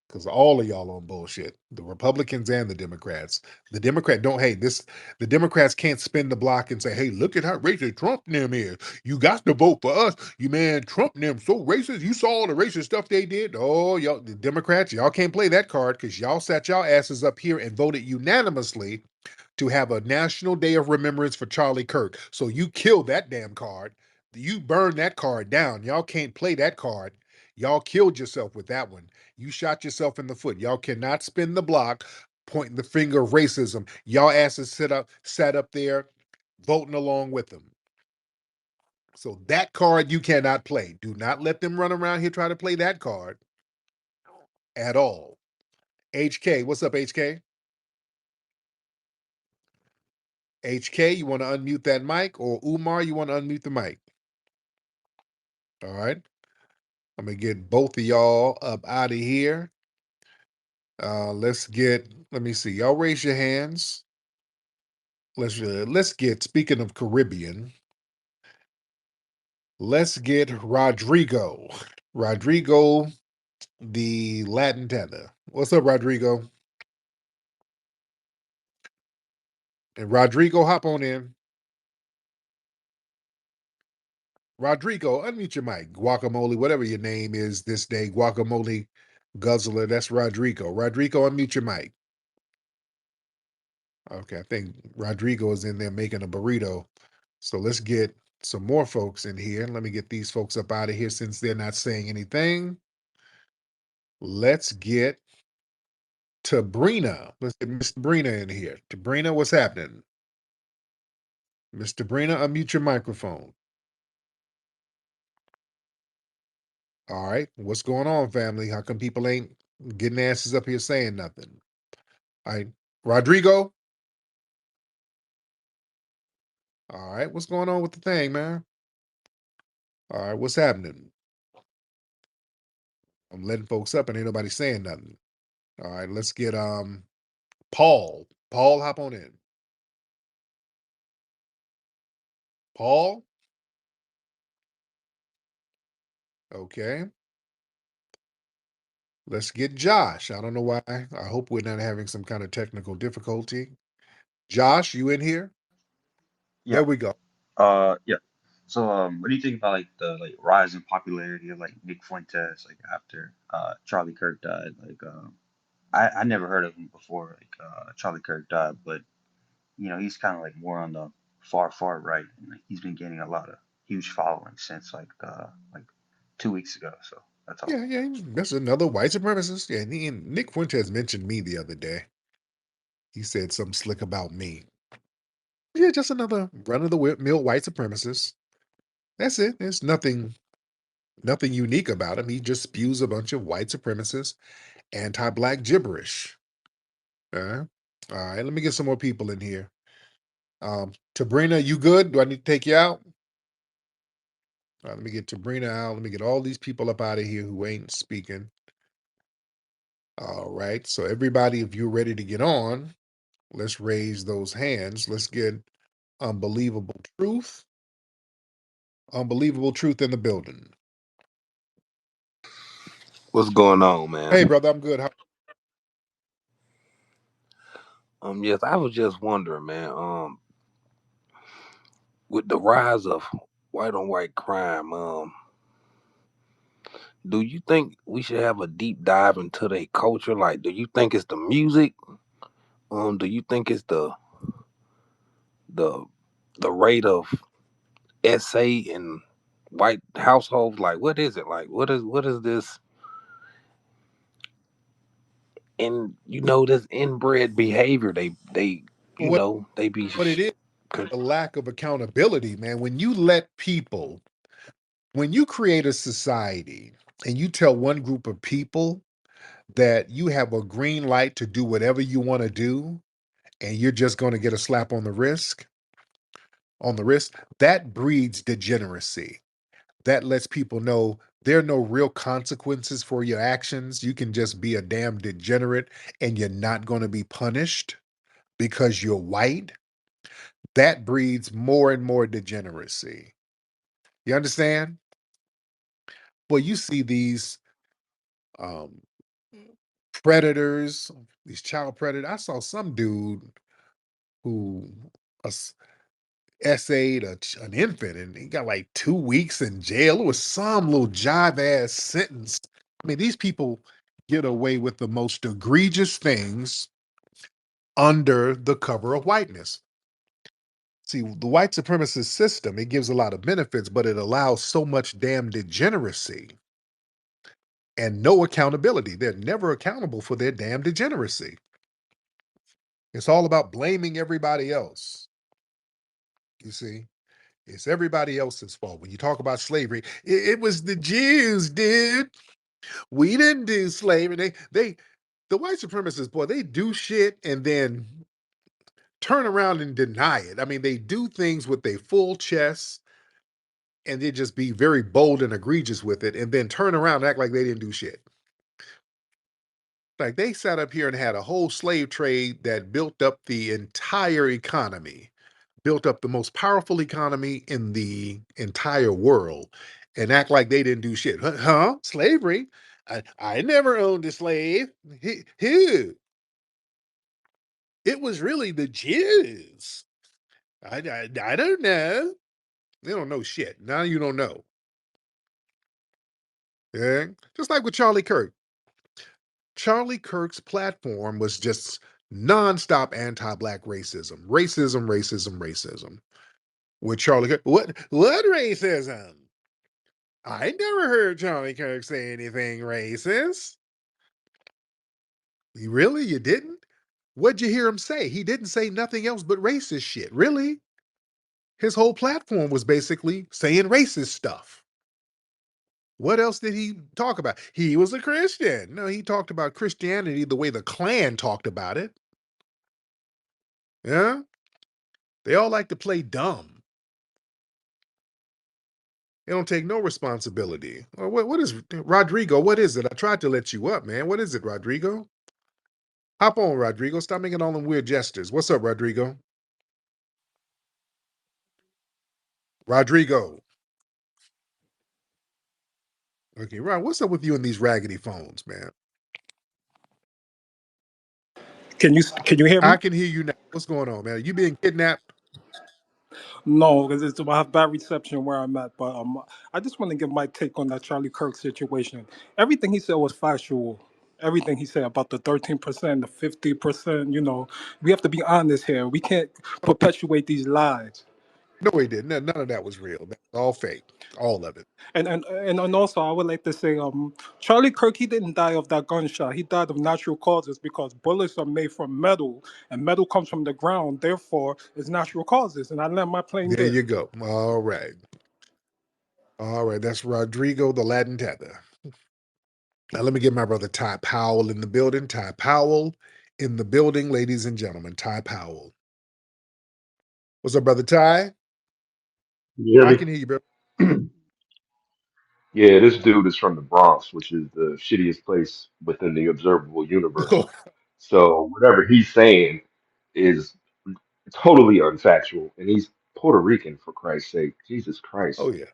Because all of y'all on bullshit. The Republicans and the Democrats. The Democrat don't hate this. The Democrats can't spin the block and say, "Hey, look at how racist Trump and them is. You got to vote for us. You man, Trump and them so racist. You saw all the racist stuff they did. Oh, y'all, the Democrats, y'all can't play that card because y'all sat y'all asses up here and voted unanimously to have a national day of remembrance for Charlie Kirk. So you killed that damn card. You burned that card down. Y'all can't play that card. Y'all killed yourself with that one. You shot yourself in the foot. Y'all cannot spin the block pointing the finger of racism. Y'all asses sat up there voting along with them. So that card you cannot play. Do not let them run around here try to play that card at all. HK, what's up, HK? HK, you want to unmute that mic? Or Umar, you want to unmute the mic? All right. I'm going to get both of y'all up out of here. Let me see. Y'all raise your hands. Let's get, speaking of Caribbean, let's get Rodrigo. Rodrigo, the Latin tether. What's up, Rodrigo? And Rodrigo, hop on in. Rodrigo, unmute your mic. Guacamole, whatever your name is this day. Guacamole guzzler. That's Rodrigo. Rodrigo, unmute your mic. Okay, I think Rodrigo is in there making a burrito. So let's get some more folks in here. Let me get these folks up out of here since they're not saying anything. Let's get Tabrina. Let's get Miss Tabrina in here. Tabrina, what's happening? Miss Tabrina, unmute your microphone. All right, what's going on, family? How come people ain't getting asses up here saying nothing? All right, Rodrigo. All right, what's going on with the thing, man? All right, what's happening? I'm letting folks up and ain't nobody saying nothing. All right, let's get Paul. Paul, hop on in. Paul. Okay. Let's get Josh. I don't know why. I hope we're not having some kind of technical difficulty. Josh, you in here? Yeah. There we go. Yeah. So, what do you think about like the rise in popularity of like Nick Fuentes like after Charlie Kirk died? Like, I never heard of him before like Charlie Kirk died, but he's kind of like more on the far right, and like, he's been gaining a lot of huge following since like 2 weeks ago. So that's all. Yeah, that's another white supremacist. Yeah, and Nick Fuentes mentioned me the other day. He said something slick about me. Yeah, just another run of the mill white supremacist. That's it. There's nothing unique about him. He just spews a bunch of white supremacist, anti-black gibberish. All right, let me get some more people in here. Tabrina, you good? Do I need to take you out? All right, let me get Tabrina out. Let me get all these people up out of here who ain't speaking. All right, so everybody, if you're ready to get on, let's raise those hands. Let's get unbelievable truth. Unbelievable truth in the building. What's going on, man? Hey, brother, I'm good. Yes, I was just wondering, man. With the rise of white on white crime, do you think we should have a deep dive into their culture? Like, do you think it's the music? Do you think it's the the rate of SA in white households? Like, what is it? Like, what is this? And this inbred behavior. They What they be. what it is, the lack of accountability, man. When you create a society and you tell one group of people that you have a green light to do whatever you want to do, and you're just going to get a slap on the wrist, that breeds degeneracy. That lets people know there are no real consequences for your actions. You can just be a damn degenerate and you're not going to be punished because you're white. That breeds more and more degeneracy. You understand? Well, you see these um, predators, these child predators. I saw some dude who essayed an infant and he got like 2 weeks in jail. It was some little jive ass sentence. I mean, these people get away with the most egregious things under the cover of whiteness. See, the white supremacist system, it gives a lot of benefits, but it allows so much damn degeneracy and no accountability. They're never accountable for their damn degeneracy. It's all about blaming everybody else. You see, it's everybody else's fault. When you talk about slavery, it was the Jews, dude. We didn't do slavery. The white supremacists, boy, they do shit and then turn around and deny it. I mean, they do things with their full chest and they just be very bold and egregious with it and then turn around and act like they didn't do shit. Like they sat up here and had a whole slave trade that built up the entire economy, built up the most powerful economy in the entire world, and act like they didn't do shit. Huh? Slavery? I never owned a slave. Who? It was really the Jews. I don't know. They don't know shit. Now you don't know. Yeah? Just like with Charlie Kirk. Charlie Kirk's platform was just nonstop anti-black racism. Racism, racism, racism. With Charlie Kirk. What racism? I never heard Charlie Kirk say anything racist. Really? You didn't? What'd you hear him say? He didn't say nothing else but racist shit. Really? His whole platform was basically saying racist stuff. What else did he talk about? He was a Christian. No, he talked about Christianity the way the Klan talked about it. Yeah? They all like to play dumb. They don't take no responsibility. What is Rodrigo? What is it? I tried to let you up, man. What is it, Rodrigo? Hop on, Rodrigo. Stop making all them weird gestures. What's up, Rodrigo? Rodrigo. Okay, Rod, what's up with you and these raggedy phones, man? Can you hear me? I can hear you now. What's going on, man? Are you being kidnapped? No, because I have bad reception where I'm at. But I just want to give my take on that Charlie Kirk situation. Everything he said was factual. Everything he said about the 13%, the 50%. We have to be honest here. We can't perpetuate these lies. No, he didn't. None of that was real. That's all fake. All of it. And also, I would like to say, Charlie Kirk, he didn't die of that gunshot. He died of natural causes because bullets are made from metal, and metal comes from the ground. Therefore, it's natural causes. And I land my plane There there. you go. All right. All right. That's Rodrigo, the Latin tether. Now, let me get my brother Ty Powell in the building. Ty Powell in the building, ladies and gentlemen. Ty Powell. What's up, brother Ty? You I hear can hear you, bro. me? Yeah, this dude is from the Bronx, which is the shittiest place within the observable universe. So whatever he's saying is totally unfactual, and he's Puerto Rican for Christ's sake. Jesus Oh, Christ. yeah.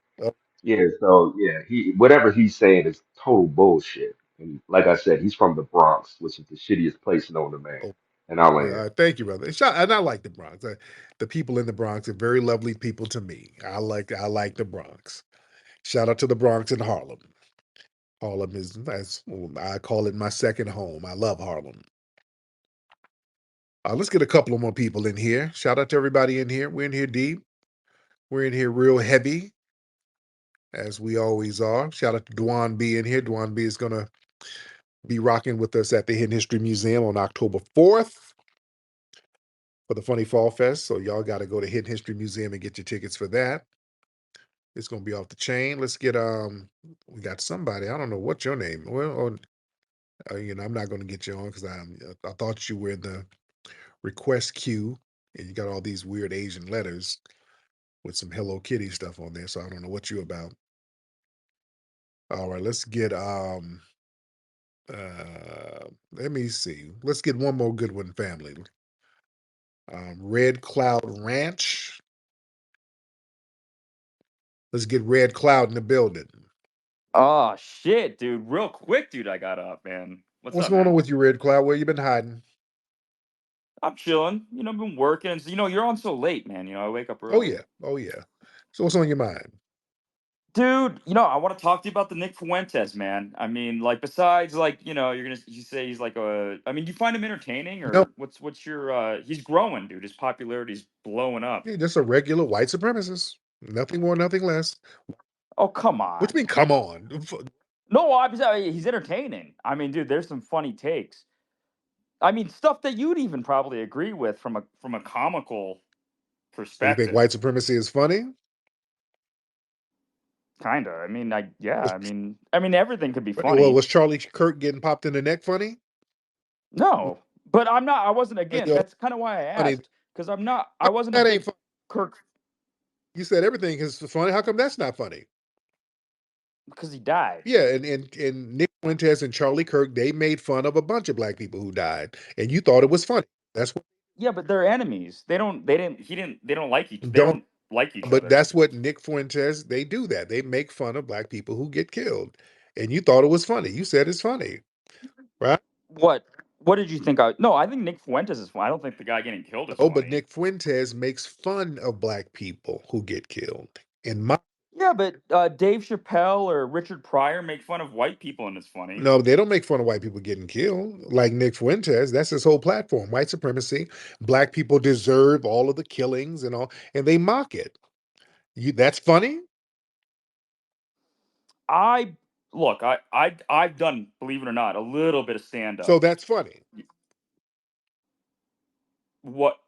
Yeah, so yeah, he whatever he's saying is total bullshit. And like I said, he's from the Bronx, which is the shittiest place known to man. Oh, And I land. thank you, brother. And I like the Bronx. The people in the Bronx are very lovely people to me. I like the Bronx. Shout out to the Bronx and Harlem. Harlem is, as I call it, my second home. I love Harlem. Let's get a couple of more people in here. Shout out to everybody in here. We're in here deep. We're in here real heavy, as we always are. Shout out to Dwan B in here. Dwan B is going to be rocking with us at the Hidden History Museum on October 4th for the Funny Fall Fest. So y'all got to go to Hidden History Museum and get your tickets for that. It's going to be off the chain. Let's get we got somebody. I don't know what's your name. Well, I'm not going to get you on because I thought you were in the request queue and you got all these weird Asian letters with some Hello Kitty stuff on there. So I don't know what you about. All right, let's get let me see. Let's get one more good one, family. Red Cloud Ranch. Let's get Red Cloud in the building. Oh shit, dude! Real quick, dude, I got up, man. What's What's up, going on man? with you, Red Cloud? Where you been hiding? I'm chilling. I've been working. You're on so late, man. I wake up Oh early. yeah, oh yeah. So what's on your mind? Dude, I want to talk to you about the Nick Fuentes, man. I mean, like, besides, like, you say he's like I mean, do you find him entertaining, No, or what's your? He's growing, dude. His popularity's blowing up. yeah, just a regular white supremacist. Nothing more, nothing less. Oh, come What you on. mean? Come on. No, he's entertaining. I mean, dude, there's some funny takes. I mean, stuff that you'd even probably agree with from a comical So you think perspective. white supremacy is funny? Kinda. I mean, yeah. Was, I mean, everything could be well, funny. was Charlie Kirk getting popped in the neck funny? No, but I'm not. I wasn't Funny, again. That's kind of why I funny. asked because I'm not. I wasn't a That ain't big funny. Kirk You said everything is funny. How come that's not funny? because he died. Yeah, and Nick Fuentes and Charlie Kirk, they made fun of a bunch of black people who died, and you thought it was funny. That's what Yeah, but they're enemies. They don't. They didn't. He didn't. They don't like each. They don't. don't like each But other. that's what Nick Fuentes they do. That they make fun of black people who get killed, and you thought it was funny. You said it's funny, right? What? What did you think? No, I think Nick Fuentes is funny. I don't think the guy getting killed is Oh, but funny. Nick Fuentes makes fun of black people who get killed. In my Yeah, but Dave Chappelle or Richard Pryor make fun of white people and it's funny. No, they don't make fun of white people getting killed like Nick Fuentes. That's his whole platform: white supremacy. Black people deserve all of the killings and all, and they mock it. That's funny. I look. I've done, believe it or not, a little bit of stand So up. that's funny. What?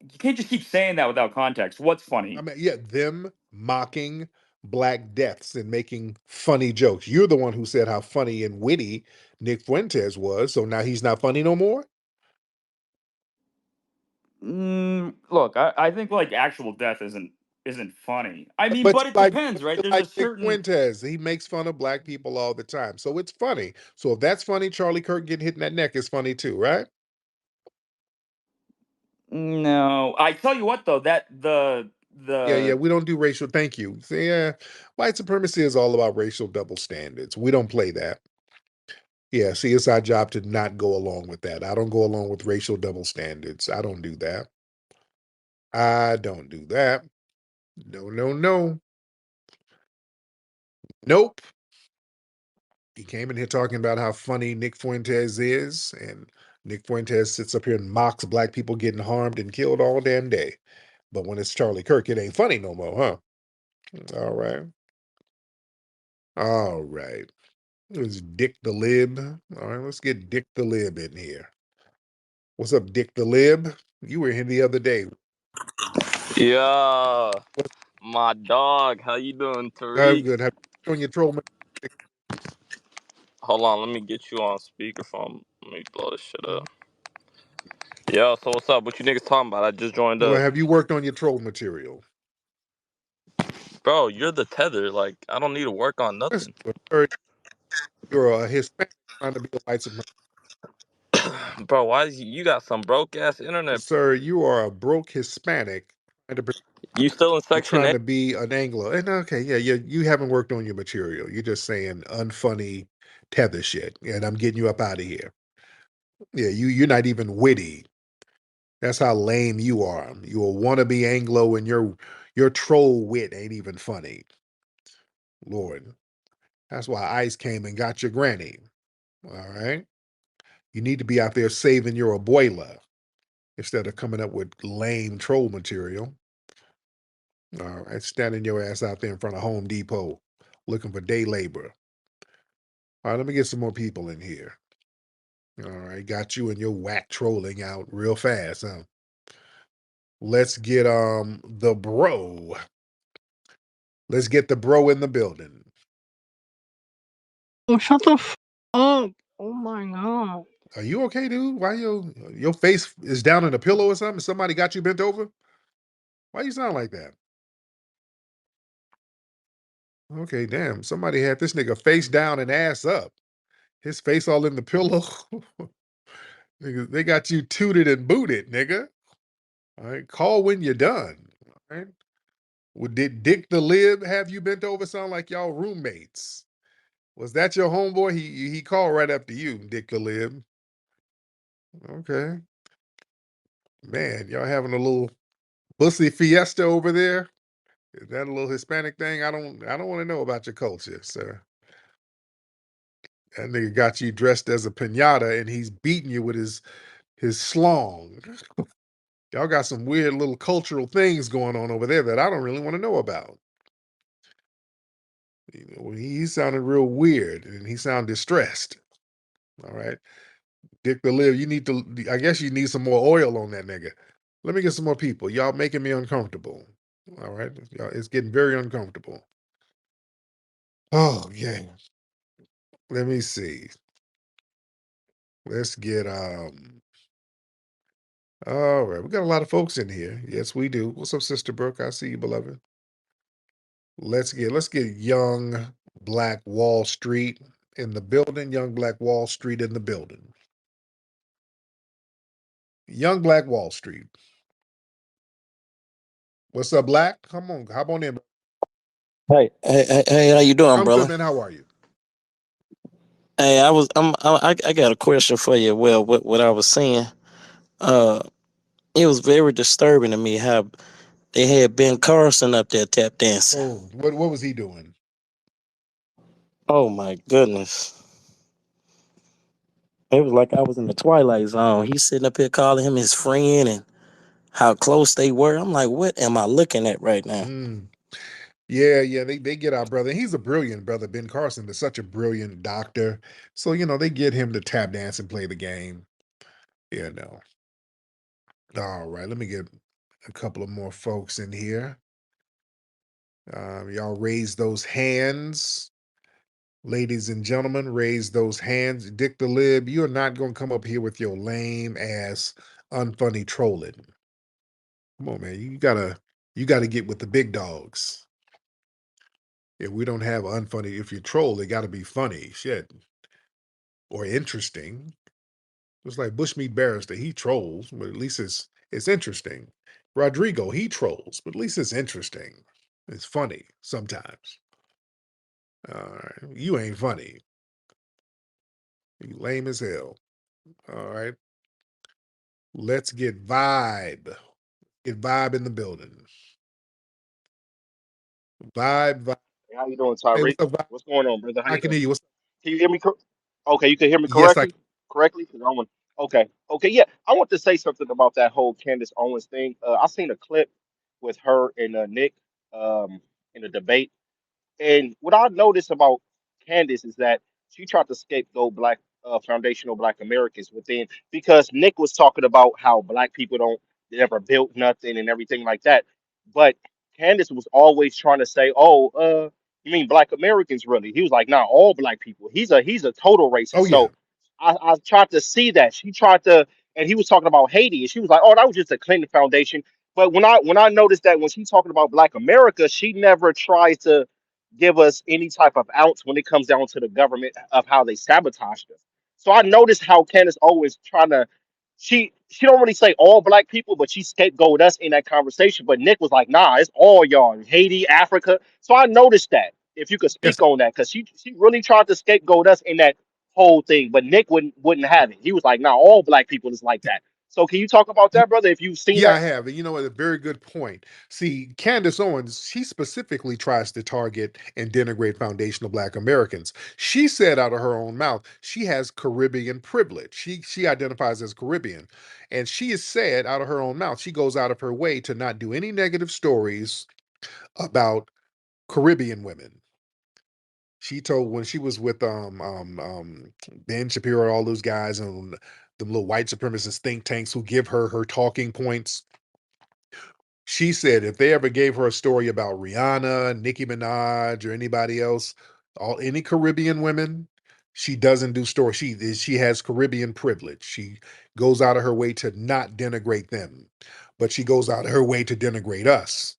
You can't just keep saying that without context. What's I funny? mean, yeah, them mocking black deaths and making funny jokes. You're the one who said how funny and witty Nick Fuentes was. So now he's not funny no more. Look, I think like actual death isn't funny. I mean, But but it but depends, right? you There's like a Nick certain Fuentes. He makes fun of black people all the time. So it's funny. So if that's funny, Charlie Kirk getting hit in that neck is funny too, right? no. I tell you what though, that Yeah, the we don't do racial. Thank you. See, yeah, white supremacy is all about racial double standards. We don't play that. Yeah, see, it's our job to not go along with that. I don't go along with racial double standards. I don't do that. I don't do that. No, no, no. Nope. He came in here talking about how funny Nick Fuentes is, and Nick Fuentes sits up here and mocks black people getting harmed and killed all damn day. But when it's Charlie Kirk, it ain't funny no more, huh? All right. All right. It was Dick the Lib. All right, let's get Dick the Lib in here. What's up, Dick the Lib? You were here the other day. Yeah, my dog. How you doing, I'm Tariq? good. Have you on your troll? Hold on, let me get you on speakerphone. Let me blow this shit up. Yeah, so what's up? What you niggas talking about? I just joined Well, up. have you worked on your troll material? Bro, you're the tether. Like, I don't need to work on Listen, nothing. sir, you're a Hispanic trying to be a white supremacist. Bro, why is you got some broke ass internet? Sir, you are a broke Hispanic You still in Section trying 8? to be an Anglo. And okay, yeah, you haven't worked on your material. You're just saying unfunny tether shit. And I'm getting you up out of here. Yeah, you're not even witty. That's how lame you are. You a wannabe Anglo and your troll wit ain't even funny. Lord. That's why ICE came and got your granny. All right. You need to be out there saving your abuela instead of coming up with lame troll material. All right. Standing your ass out there in front of Home Depot looking for day labor. All right, let me get some more people in here. All right, got you and your whack trolling out real fast, huh? Let's get the bro. Let's get the bro in the building. Oh, shut the up. Oh my god. Are you okay, dude? Why your face is down in a pillow or something? Somebody got you bent over? Why you sound like that? Okay, damn. Somebody had this nigga face down and ass up. His face all in the pillow. Nigga, they got you tooted and booted, nigga. All right, call when you're done. All right. Well, did Dick the Lib have you bent over? Sound like y'all roommates. Was that your homeboy? He called right after you, Dick the Lib. Okay. Man, y'all having a little bussy fiesta over there? Is that a little Hispanic thing? I don't want to know about your culture, sir. That nigga got you dressed as a pinata and he's beating you with his slong. Y'all got some weird little cultural things going on over there that I don't really want to know about. You know, he sounded real weird and he sounded distressed. All right. Dick the Live, you need to, I guess you need some more oil on that nigga. Let me get some more people. Y'all making me uncomfortable. All right. Y'all, it's getting very uncomfortable. Oh, yeah. Let me see. Let's get, all right. We got a lot of folks in here. Yes, we do. What's up, Sister Brooke? I see you, beloved. Let's get young Black Wall Street in the building. Young Black Wall Street in the building. Young Black Wall Street. What's up, Black? Come on, hop on in. Hey, how you doing, I'm good, brother? man. How are you? Hey, I got a question for you. Well, what I was saying, uh, it was very disturbing to me how they had Ben Carson up there tap dancing. Oh, what was he doing? Oh my goodness, it was like I was in the Twilight Zone. He's sitting up here calling him his friend and how close they were. I'm like, what am I looking at right now? Mm. Yeah, they get our brother. He's a brilliant brother. Ben Carson is such a brilliant doctor. So, they get him to tap dance and play the game. You know. All right, let me get a couple of more folks in here. Y'all raise those hands. Ladies and gentlemen, raise those hands. Dick the Lib, you're not going to come up here with your lame ass, unfunny trolling. Come on, man. You gotta get with the big dogs. If we don't have unfunny, if you troll, it got to be funny, shit, or interesting. Just like Bushmeat Barrister, he trolls, but at least it's interesting. Rodrigo, he trolls, but at least it's interesting. It's funny sometimes. All right, you ain't funny. You lame as hell. All right, let's get vibe. Get vibe in the building. Vibe. Hey, how you doing, Hey, Tariq? what's up, vibe? What's going on, brother? How I you can doing? hear you. What's Can you hear me? Okay, you can hear me Yes, I can. correctly. 'Cause I want. Okay, okay, yeah. I want to say something about that whole Candace Owens thing. I seen a clip with her and Nick in a debate. And what I noticed about Candace is that she tried to scapegoat black foundational black Americans within because Nick was talking about how black people don't they never built nothing and everything like that. But Candace was always trying to say, "Oh, you mean black Americans really?" He was like, "Nah, all black people." He's a total racist. Oh yeah. So I tried to see that. She tried to, and he was talking about Haiti, and she was like, "Oh, that was just a Clinton Foundation." But when I noticed that when she's talking about Black America, she never tries to give us any type of ounce when it comes down to the government of how they sabotaged us. So I noticed how Candace Owens trying to she don't really say all black people, but she scapegoat us in that conversation. But Nick was like, nah, it's all y'all, Haiti, Africa. So I noticed that if you could Yes. speak on that, because she really tried to scapegoat us in that whole thing, but Nick wouldn't have it. He was like, nah, all black people is like that. So can you talk about that, brother? If you've seen Yeah, I that? have. And you know what? A very good point. See, Candace Owens, she specifically tries to target and denigrate foundational Black Americans. She said out of her own mouth, she has Caribbean privilege. She identifies as Caribbean. And she has said out of her own mouth, she goes out of her way to not do any negative stories about Caribbean women. She told when she was with Ben Shapiro, all those guys and the little white supremacist think tanks who give her talking points. She said if they ever gave her a story about Rihanna, Nicki Minaj, or anybody else, any Caribbean women, she doesn't do stories. She has Caribbean privilege. She goes out of her way to not denigrate them, but she goes out of her way to denigrate us.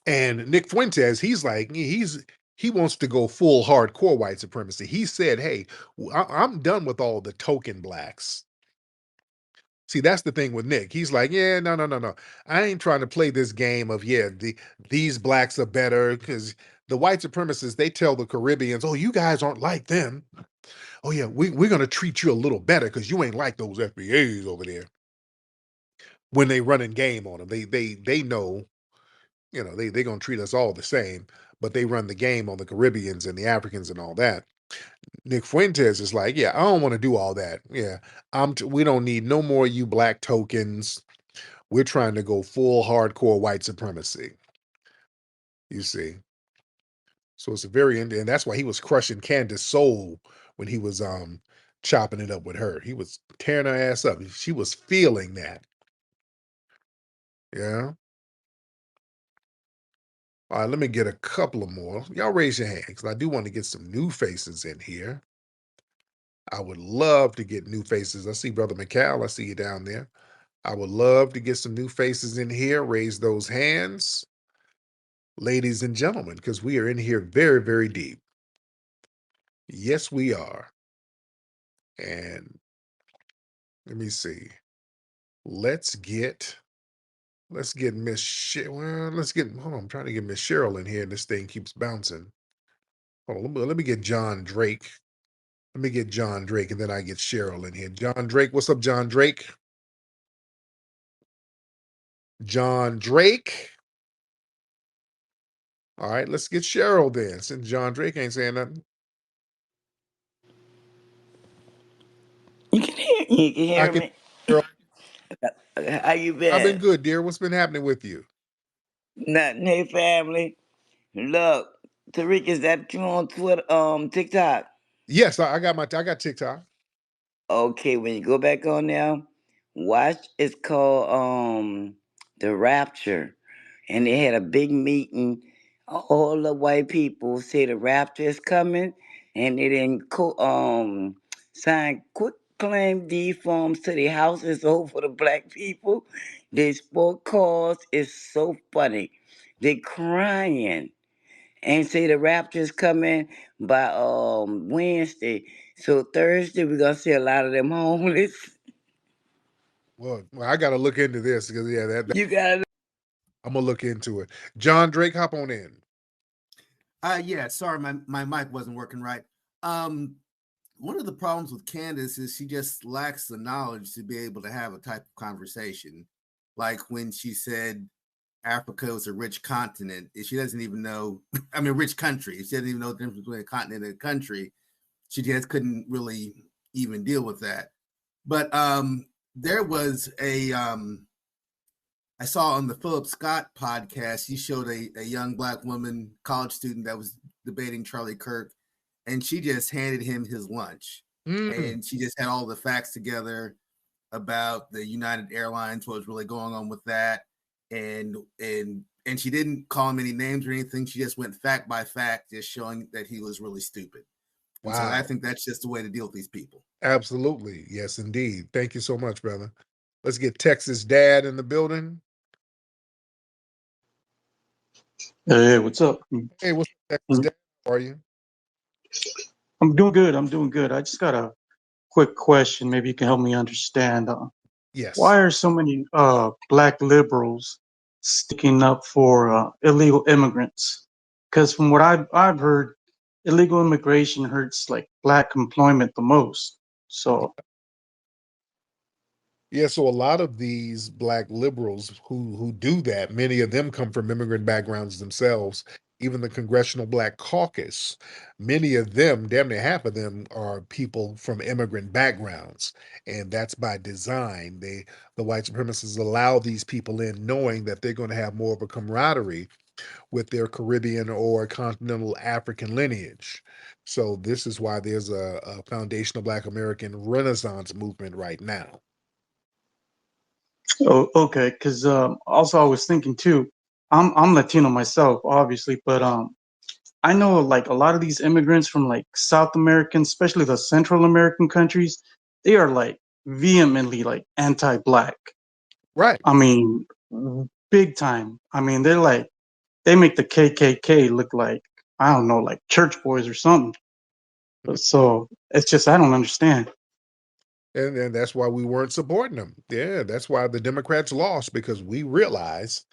And Nick Fuentes, he's like he wants to go full hardcore white supremacy. He said, "Hey, I'm done with all the token blacks." See, that's the thing with Nick. He's like, yeah, no, no, no, no. I ain't trying to play this game of these blacks are better because the white supremacists they tell the Caribbeans, oh, you guys aren't like them. Oh yeah, we're gonna treat you a little better because you ain't like those FBAs over there. When they running game on them, they know, they're gonna treat us all the same, but they run the game on the Caribbeans and the Africans and all that. Nick Fuentes is like, yeah, I don't want to do all that. Yeah, we don't need no more you black tokens. We're trying to go full hardcore white supremacy. You see, so it's a very and that's why he was crushing Candace soul when he was chopping it up with her. He was tearing her ass up. She was feeling that. Yeah. All right, let me get a couple of more. Y'all raise your hand because I do want to get some new faces in here. I would love to get new faces. I see Brother McCall. I see you down there. I would love to get some new faces in here. Raise those hands, ladies and gentlemen, because we are in here very, very deep. Yes, we are. And let me see. Let's get Miss well, hold on, I'm trying to get Miss Cheryl in here and this thing keeps bouncing. Hold on, let me get John Drake. Let me get John Drake and then I get Cheryl in here. John Drake, what's up, John Drake? John Drake. All right, let's get Cheryl then. Since John Drake ain't saying nothing. You can I hear can me. Cheryl. How you I've been been? good, dear. What's been happening with you? Nothing. Hey, family. Look, Tariq, is that you on Twitter? TikTok. Yes, I got TikTok. Okay, when you go back on there, watch. It's called the Rapture, and they had a big meeting. All the white people say the rapture is coming, and they didn't sign quick claim deed forms to the houses over the black people. They spoke cause. It's so funny. They crying and say the rapture is coming by Wednesday. So Thursday we're gonna see a lot of them homeless. Well, I got to look into this because yeah, that You gotta. I'm gonna look into it. John Drake, hop on in. Yeah, sorry, my mic wasn't working right. Um, one of the problems with Candace is she just lacks the knowledge to be able to have a type of conversation. like when she said Africa was a rich continent. She doesn't even know, I mean, rich country. She doesn't even know the difference between a continent and a country. She just couldn't really even deal with that. But there was I saw on the Philip Scott podcast, he showed a young Black woman, college student, that was debating Charlie Kirk, and she just handed him his lunch. And she just had all the facts together about the United Airlines, what was really going on with that. And she didn't call him any names or anything. She just went fact by fact, just showing that he was really stupid. And so I think that's just the way to deal with these people. Absolutely. Yes, indeed. Thank you so much, brother. Let's get Texas Dad in the building. Hey, what's up? Hey, what's up, Texas Dad? How are you? I'm doing good. I just got a quick question. Maybe you can help me understand. Yes. Why are so many Black liberals sticking up for illegal immigrants? Because from what I've heard, illegal immigration hurts like Black employment the most. So Yeah, so a lot of these Black liberals who do that, many of them come from immigrant backgrounds themselves. Even the Congressional Black Caucus, many of them, damn near half of them, are people from immigrant backgrounds, and that's by design. The white supremacists allow these people in, knowing that they're going to have more of a camaraderie with their Caribbean or continental African lineage. So this is why there's a foundational Black American Renaissance movement right now. oh, okay. Because also I was thinking too. I'm Latino myself, obviously, but I know like a lot of these immigrants from like South American, especially the Central American countries, they are like vehemently like anti-Black. Right. I mean, big time. I mean, they make the KKK look like, I don't know, like church boys or something. So it's just, I don't understand. And that's why we weren't supporting them. Yeah, that's why the Democrats lost, because we realized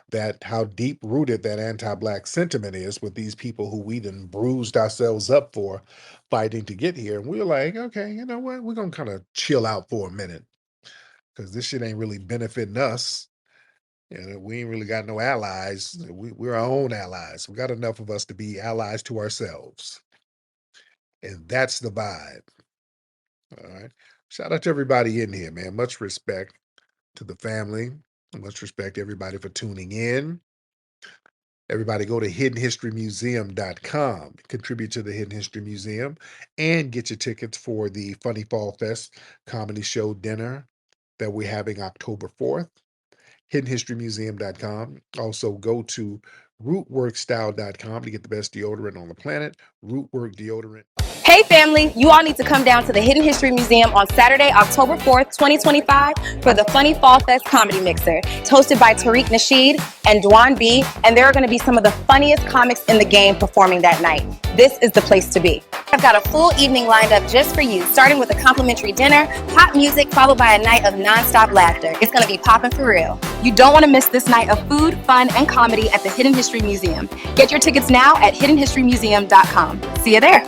that how deep rooted that anti-Black sentiment is with these people who we done bruised ourselves up for fighting to get here. And we were like, okay, you know what? We're gonna kind of chill out for a minute, because this shit ain't really benefiting us. You know, we ain't really got no allies. We're our own allies. We got enough of us to be allies to ourselves. And that's the vibe. All right. Shout out to everybody in here, man. Much respect to the family. Much respect to everybody for tuning in. Everybody go to hiddenhistorymuseum.com, contribute to the Hidden History Museum, and get your tickets for the Funny Fall Fest comedy show dinner that we're having October 4th. hiddenhistorymuseum.com. Also go to rootworkstyle.com to get the best deodorant on the planet. Rootwork deodorant. Hey family, you all need to come down to the Hidden History Museum on Saturday, October 4th, 2025 for the Funny Fall Fest Comedy Mixer. It's hosted by Tariq Nasheed and Dwan B, and there are going to be some of the funniest comics in the game performing that night. This is the place to be. I've got a full evening lined up just for you, starting with a complimentary dinner, pop music, followed by a night of nonstop laughter. It's going to be popping for real. You don't want to miss this night of food, fun, and comedy at the Hidden History Museum. Get your tickets now at hiddenhistorymuseum.com. See you there.